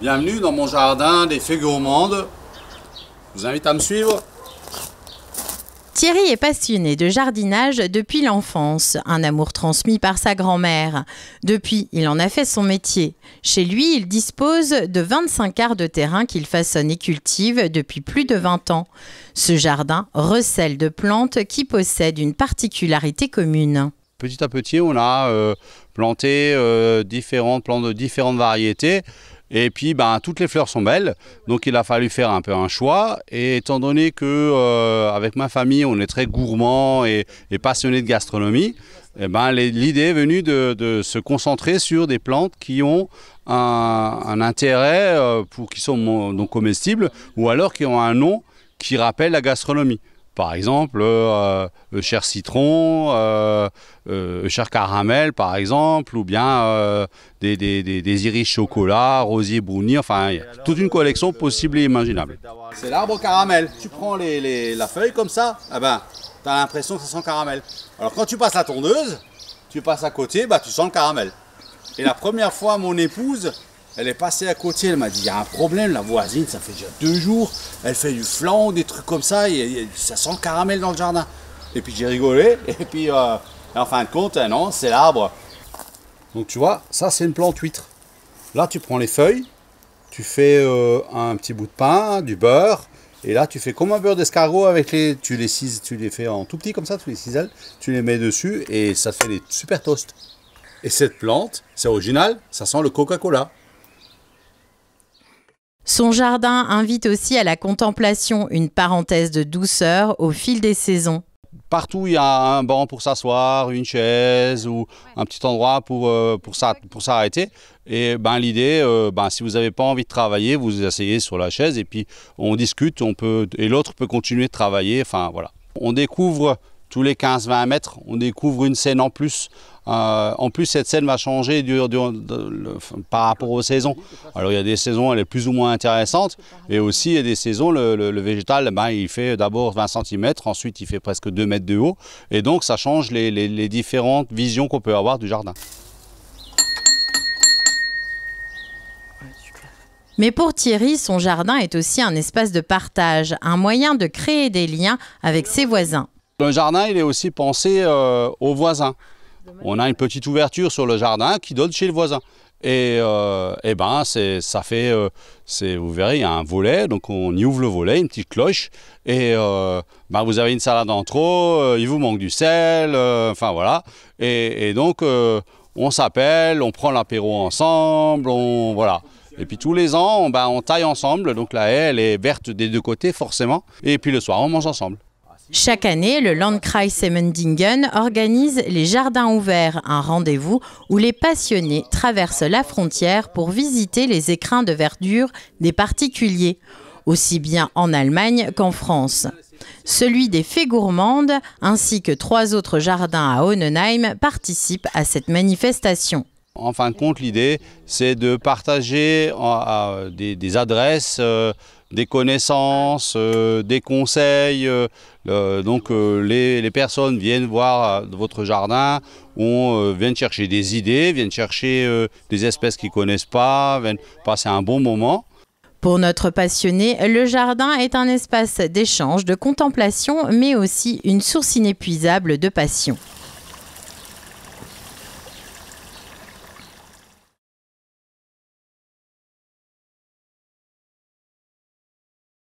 Bienvenue dans mon jardin des fées gourmandes. Je vous invite à me suivre. Thierry est passionné de jardinage depuis l'enfance, un amour transmis par sa grand-mère. Depuis, il en a fait son métier. Chez lui, il dispose de 25 arts de terrain qu'il façonne et cultive depuis plus de 20 ans. Ce jardin recèle de plantes qui possèdent une particularité commune. Petit à petit, on a planté différentes plantes de différentes variétés. Et puis, toutes les fleurs sont belles, donc il a fallu faire un peu un choix. Et étant donné que avec ma famille, on est très gourmand et passionné de gastronomie, l'idée est venue de se concentrer sur des plantes qui ont un intérêt qui sont donc comestibles, ou alors qui ont un nom qui rappelle la gastronomie. Par exemple, cher citron, cher caramel, par exemple, ou bien des iris chocolat, rosier brownie, enfin, il y a toute une collection possible et imaginable. C'est l'arbre caramel. Tu prends la feuille comme ça, tu as l'impression que ça sent caramel. Alors quand tu passes la tondeuse, tu passes à côté, tu sens le caramel. Et la première fois, mon épouse, elle est passée à côté, elle m'a dit, il y a un problème, la voisine, ça fait déjà 2 jours, elle fait du flan, des trucs comme ça, et ça sent le caramel dans le jardin. Et puis j'ai rigolé, et puis en fin de compte, non, c'est l'arbre. Donc tu vois, ça c'est une plante huître. Là tu prends les feuilles, tu fais un petit bout de pain, du beurre, et là tu fais comme un beurre d'escargot avec tu les fais en tout petit comme ça, tu les ciselles, tu les mets dessus, et ça fait des super toasts. Et cette plante, c'est original, ça sent le Coca-Cola. Son jardin invite aussi à la contemplation, une parenthèse de douceur au fil des saisons. Partout, il y a un banc pour s'asseoir, une chaise ou un petit endroit pour s'arrêter. Et l'idée, si vous n'avez pas envie de travailler, vous vous asseyez sur la chaise et puis on discute, et l'autre peut continuer de travailler. Enfin, voilà. On découvre tous les 15-20 mètres, on découvre une scène en plus. En plus, cette scène va changer par rapport aux saisons. Alors, il y a des saisons, elle est plus ou moins intéressante. Et aussi, il y a des saisons, le végétal, il fait d'abord 20 cm, ensuite, il fait presque 2 mètres de haut. Et donc, ça change les différentes visions qu'on peut avoir du jardin. Mais pour Thierry, son jardin est aussi un espace de partage, un moyen de créer des liens avec ses voisins. Le jardin, il est aussi pensé aux voisins. On a une petite ouverture sur le jardin qui donne chez le voisin. Et vous verrez, il y a un volet, donc on y ouvre le volet, une petite cloche. Et vous avez une salade en trop, il vous manque du sel, enfin voilà. Et donc on s'appelle, on prend l'apéro ensemble, voilà. Et puis tous les ans, on taille ensemble, donc la haie, elle est verte des 2 côtés forcément. Et puis le soir, on mange ensemble. Chaque année, le Landkreis Emmendingen organise les Jardins ouverts, un rendez-vous où les passionnés traversent la frontière pour visiter les écrins de verdure des particuliers, aussi bien en Allemagne qu'en France. Celui des Fées gourmandes, ainsi que 3 autres jardins à Hohenheim, participent à cette manifestation. En fin de compte, l'idée, c'est de partager des adresses, des connaissances, des conseils. Les personnes viennent voir votre jardin, viennent chercher des idées, viennent chercher des espèces qu'ils ne connaissent pas, viennent passer un bon moment. Pour notre passionné, le jardin est un espace d'échange, de contemplation, mais aussi une source inépuisable de passion.